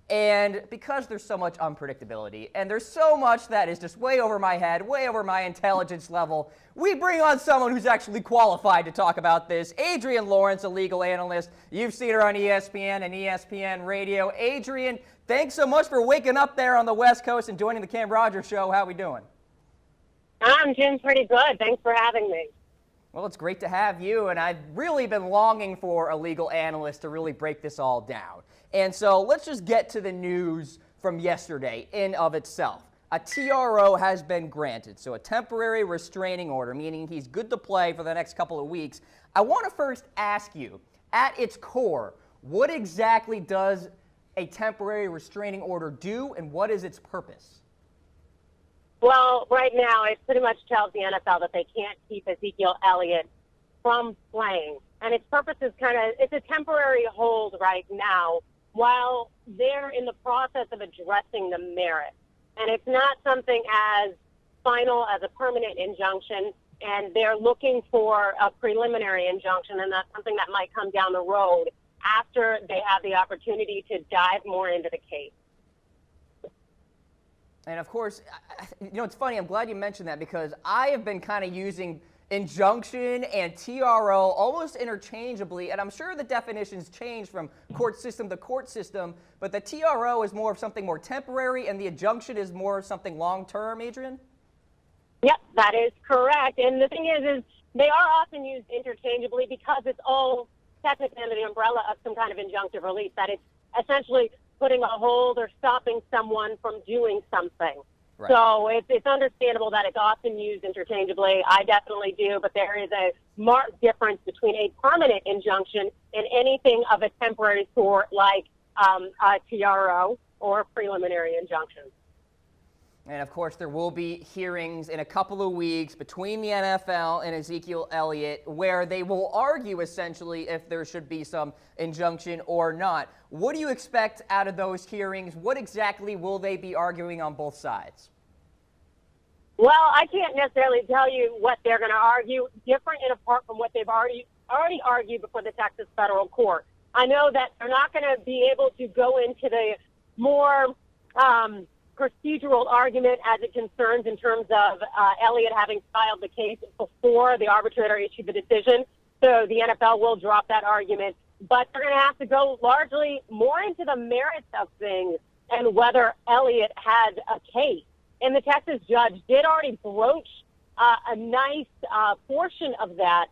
And because there's so much unpredictability and there's so much that is just way over my head, way over my intelligence level, we bring on someone who's actually qualified to talk about this. Adrienne Lawrence, a legal analyst. You've seen her on ESPN and ESPN Radio. Adrienne, thanks so much for waking up there on the West Coast and joining the Cam Rogers Show. How are we doing? I'm doing pretty good. Thanks for having me. Well, it's great to have you, and I've really been longing for a legal analyst to really break this all down. And so let's just get to the news from yesterday in of itself. A TRO has been granted, so a temporary restraining order, meaning he's good to play for the next couple of weeks. I want to first ask you, at its core, what exactly does a temporary restraining order do, and what is its purpose? Well, right now, it pretty much tells the NFL that they can't keep Ezekiel Elliott from playing. And its purpose is it's a temporary hold right now while they're in the process of addressing the merits. And it's not something as final as a permanent injunction, and they're looking for a preliminary injunction, and that's something that might come down the road after they have the opportunity to dive more into the case. And of course, it's funny, I'm glad you mentioned that because I have been kind of using injunction and TRO almost interchangeably, and I'm sure the definitions change from court system to court system, but the TRO is more of something more temporary and the injunction is more of something long-term, Adrienne? Yep, that is correct. And the thing is they are often used interchangeably because it's all technically under the umbrella of some kind of injunctive relief, that it's essentially putting a hold or stopping someone from doing something. Right. So it's understandable that it's often used interchangeably. I definitely do, but there is a marked difference between a permanent injunction and anything of a temporary sort like a TRO or preliminary injunction. And of course, there will be hearings in a couple of weeks between the NFL and Ezekiel Elliott where they will argue essentially if there should be some injunction or not. What do you expect out of those hearings? What exactly will they be arguing on both sides? Well, I can't necessarily tell you what they're going to argue, different and apart from what they've already argued before the Texas federal court. I know that they're not going to be able to go into the more procedural argument as it concerns in terms of Elliott having filed the case before the arbitrator issued the decision. So the NFL will drop that argument. But they're going to have to go largely more into the merits of things and whether Elliott had a case. And the Texas judge did already broach a nice portion of that.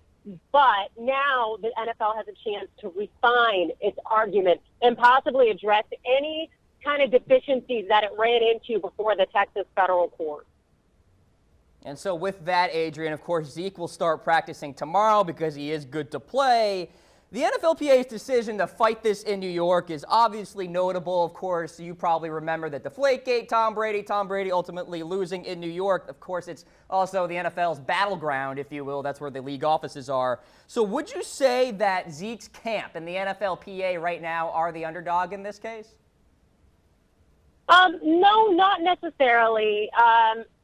But now the NFL has a chance to refine its argument and possibly address any kind of deficiencies that it ran into before the Texas federal court. And so with that, Adrienne, of course, Zeke will start practicing tomorrow because he is good to play. The NFLPA's decision to fight this in New York is obviously notable. Of course, you probably remember the Deflategate, Tom Brady ultimately losing in New York. Of course, it's also the NFL's battleground, if you will. That's where the league offices are. So would you say that Zeke's camp and the NFLPA right now are the underdog in this case? No, not necessarily.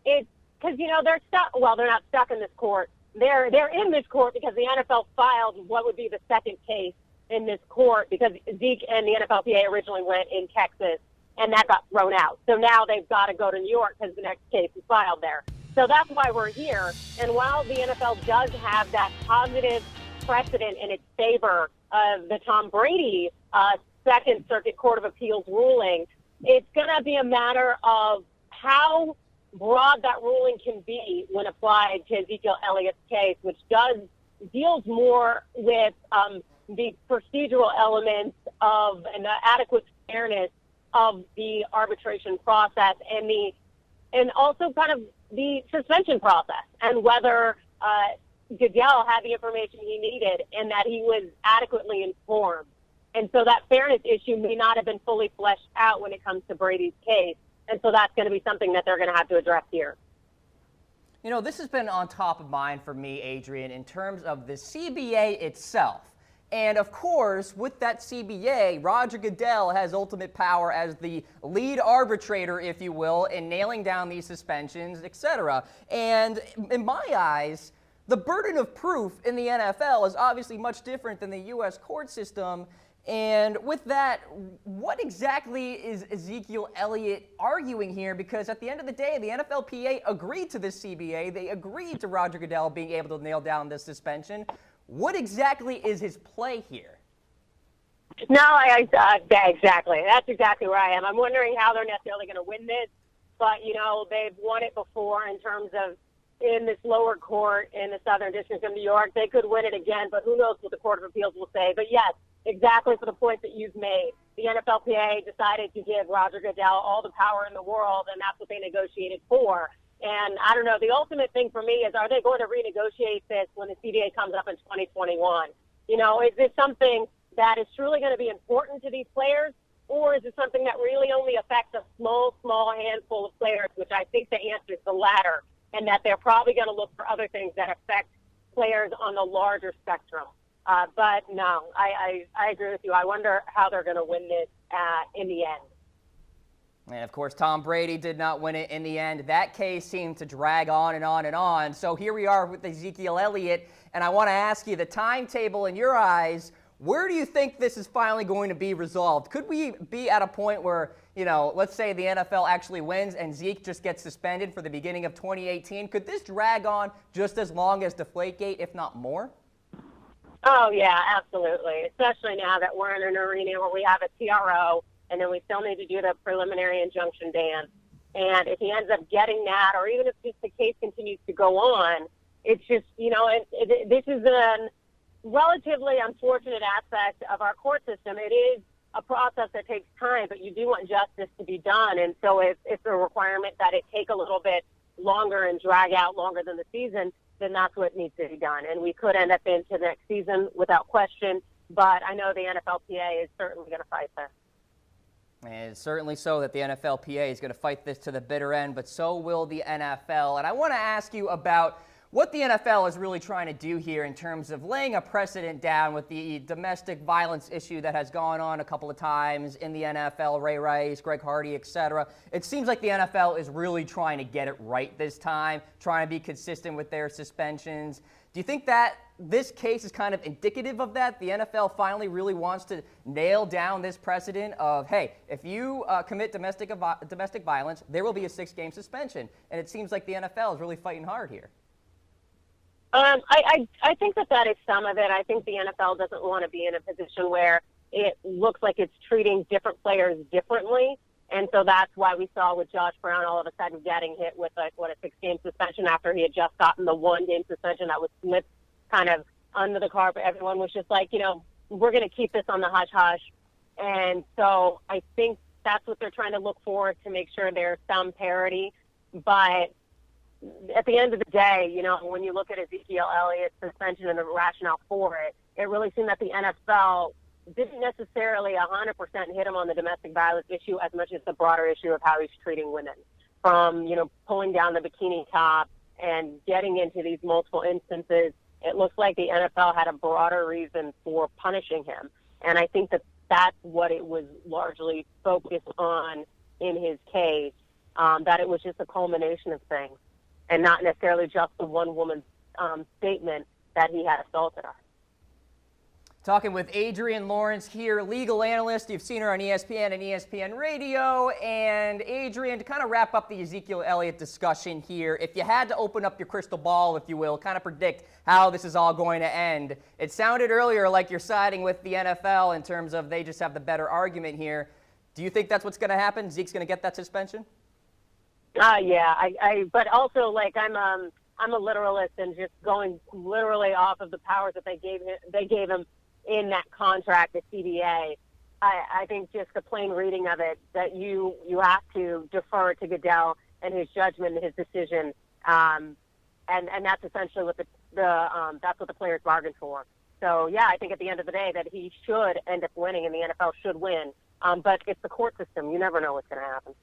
It's because, they're stuck. Well, they're not stuck in this court. They're in this court because the NFL filed what would be the second case in this court because Zeke and the NFLPA originally went in Texas, and that got thrown out. So now they've got to go to New York because the next case is filed there. So that's why we're here. And while the NFL does have that positive precedent in its favor of the Tom Brady Second Circuit Court of Appeals ruling, it's going to be a matter of how broad that ruling can be when applied to Ezekiel Elliott's case, which deals more with the procedural elements of an adequate fairness of the arbitration process and also kind of the suspension process and whether Goodell had the information he needed and that he was adequately informed. And so that fairness issue may not have been fully fleshed out when it comes to Brady's case. And so that's going to be something that they're going to have to address here. This has been on top of mind for me, Adrienne, in terms of the CBA itself. And of course, with that CBA, Roger Goodell has ultimate power as the lead arbitrator, if you will, in nailing down these suspensions, etc. And in my eyes, the burden of proof in the NFL is obviously much different than the U.S. court system. And with that, what exactly is Ezekiel Elliott arguing here? Because at the end of the day, the NFLPA agreed to this CBA. They agreed to Roger Goodell being able to nail down this suspension. What exactly is his play here? No, exactly. That's exactly where I am. I'm wondering how they're necessarily going to win this. But, you know, they've won it before in terms of in this lower court in the Southern District of New York. They could win it again, but who knows what the Court of Appeals will say. But, yes, exactly for the point that you've made. The NFLPA decided to give Roger Goodell all the power in the world, and that's what they negotiated for. And I don't know, the ultimate thing for me is, are they going to renegotiate this when the CBA comes up in 2021? You know, is this something that is truly going to be important to these players, or is it something that really only affects a small handful of players, which I think the answer is the latter, and that they're probably going to look for other things that affect players on the larger spectrum. But no, I agree with you. I wonder how they're going to win this in the end. And of course, Tom Brady did not win it in the end. That case seemed to drag on and on and on. So here we are with Ezekiel Elliott, and I want to ask you, the timetable in your eyes, where do you think this is finally going to be resolved? Could we be at a point where, you know, let's say the NFL actually wins and Zeke just gets suspended for the beginning of 2018? Could this drag on just as long as Deflategate, if not more? Oh, yeah, absolutely, especially now that we're in an arena where we have a TRO, and then we still need to do the preliminary injunction dance. And if he ends up getting that, or even if just the case continues to go on, it's just, you know, this is a relatively unfortunate aspect of our court system. It is a process that takes time, but you do want justice to be done. And so if it's a requirement that it take a little bit longer and drag out longer than the season, then that's what needs to be done. And we could end up into next season without question, but I know the NFLPA is certainly going to fight this. And it's certainly so that the NFLPA is going to fight this to the bitter end, but so will the NFL. And I want to ask you about what the NFL is really trying to do here in terms of laying a precedent down with the domestic violence issue that has gone on a couple of times in the NFL, Ray Rice, Greg Hardy, etc. It seems like the NFL is really trying to get it right this time, trying to be consistent with their suspensions. Do you think that this case is kind of indicative of that? The NFL finally really wants to nail down this precedent of, hey, if you commit domestic violence, there will be a 6-game suspension. And it seems like the NFL is really fighting hard here. I think that is some of it. I think the NFL doesn't want to be in a position where it looks like it's treating different players differently. And so that's why we saw with Josh Brown all of a sudden getting hit with a 6-game suspension after he had just gotten the 1-game suspension that was slipped kind of under the carpet. Everyone was just like, you know, we're going to keep this on the hush-hush. And so I think that's what they're trying to look for, to make sure there's some parity. But at the end of the day, you know, when you look at Ezekiel Elliott's suspension and the rationale for it, it really seemed that the NFL didn't necessarily 100% hit him on the domestic violence issue as much as the broader issue of how he's treating women. From, you know, pulling down the bikini top and getting into these multiple instances, it looks like the NFL had a broader reason for punishing him. And I think that that's what it was largely focused on in his case, that it was just a culmination of things and not necessarily just the one woman's statement that he had assaulted her. Talking with Adrienne Lawrence here, legal analyst. You've seen her on ESPN and ESPN Radio. And Adrienne, to kind of wrap up the Ezekiel Elliott discussion here, if you had to open up your crystal ball, if you will, kind of predict how this is all going to end, it sounded earlier like you're siding with the NFL in terms of they just have the better argument here. Do you think that's what's going to happen? Zeke's going to get that suspension? Yeah, but also, like, I'm a literalist and just going literally off of the powers that they gave him in that contract, the CBA. I think just the plain reading of it, that you have to defer to Goodell and his judgment and his decision, and that's essentially what that's what the players bargained for. So yeah, I think at the end of the day that he should end up winning and the NFL should win. But it's the court system. You never know what's going to happen.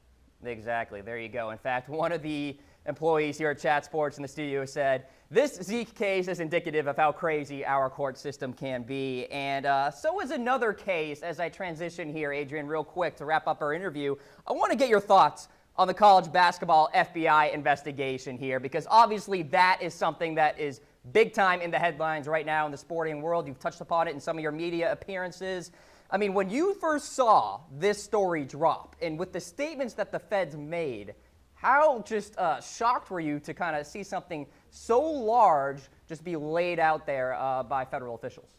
Exactly. There you go. In fact, one of the employees here at Chat Sports in the studio said, this Zeke case is indicative of how crazy our court system can be. And so is another case. As I transition here, Adrienne, real quick to wrap up our interview, I want to get your thoughts on the college basketball FBI investigation here, because obviously that is something that is big time in the headlines right now in the sporting world. You've touched upon it in some of your media appearances. I mean, when you first saw this story drop, and with the statements that the feds made, how just shocked were you to kind of see something so large just be laid out there by federal officials?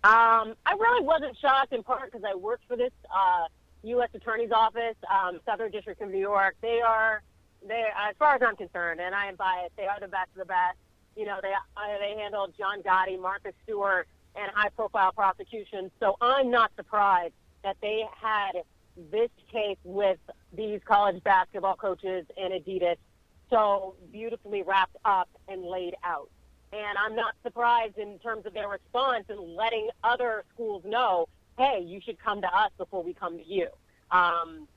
I really wasn't shocked, in part because I worked for this U.S. Attorney's Office, Southern District of New York. They, as far as I'm concerned, and I am biased, they are the best of the best. You know, they handled John Gotti, Martha Stewart, and high-profile prosecutions. So I'm not surprised that they had this case with these college basketball coaches and Adidas so beautifully wrapped up and laid out. And I'm not surprised in terms of their response and letting other schools know, hey, you should come to us before we come to you. And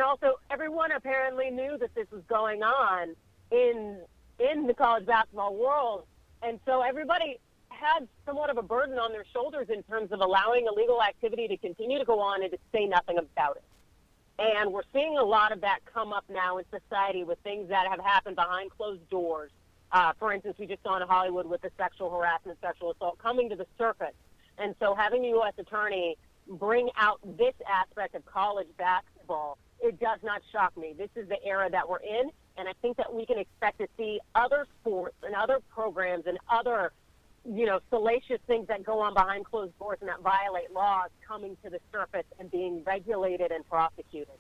also everyone apparently knew that this was going on in the college basketball world. And so everybody had somewhat of a burden on their shoulders in terms of allowing illegal activity to continue to go on and to say nothing about it. And we're seeing a lot of that come up now in society with things that have happened behind closed doors. For instance, we just saw in Hollywood with the sexual harassment, sexual assault coming to the surface. And so having the U.S. Attorney bring out this aspect of college basketball, it does not shock me. This is the era that we're in, and I think that we can expect to see other sports and other programs and other, salacious things that go on behind closed doors and that violate laws coming to the surface and being regulated and prosecuted.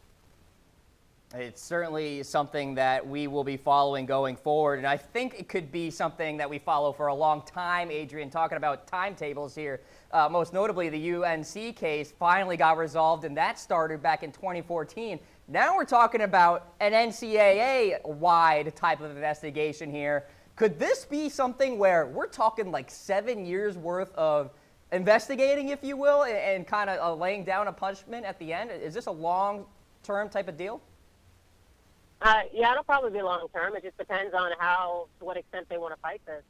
It's certainly something that we will be following going forward, and I think it could be something that we follow for a long time, Adrienne, talking about timetables here. Most notably, the UNC case finally got resolved, and that started back in 2014. Now we're talking about an NCAA-wide type of investigation here. Could this be something where we're talking like 7 years worth of investigating, if you will, and kind of laying down a punishment at the end? Is this a long-term type of deal? Yeah, it'll probably be long term. It just depends on to what extent they want to fight this.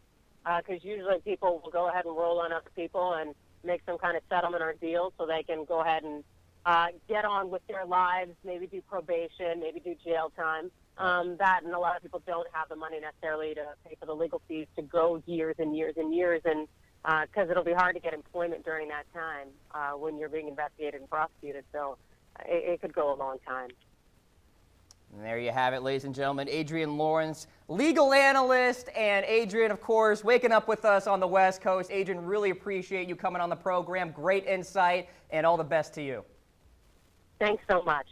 Because usually people will go ahead and roll on other people and make some kind of settlement or deal so they can go ahead and get on with their lives, maybe do probation, maybe do jail time. That, and a lot of people don't have the money necessarily to pay for the legal fees to go years and years and years, and because it'll be hard to get employment during that time when you're being investigated and prosecuted. So it could go a long time. And there you have it, ladies and gentlemen. Adrienne Lawrence, legal analyst, and Adrienne, of course, waking up with us on the West Coast. Adrienne, really appreciate you coming on the program. Great insight, and all the best to you. Thanks so much.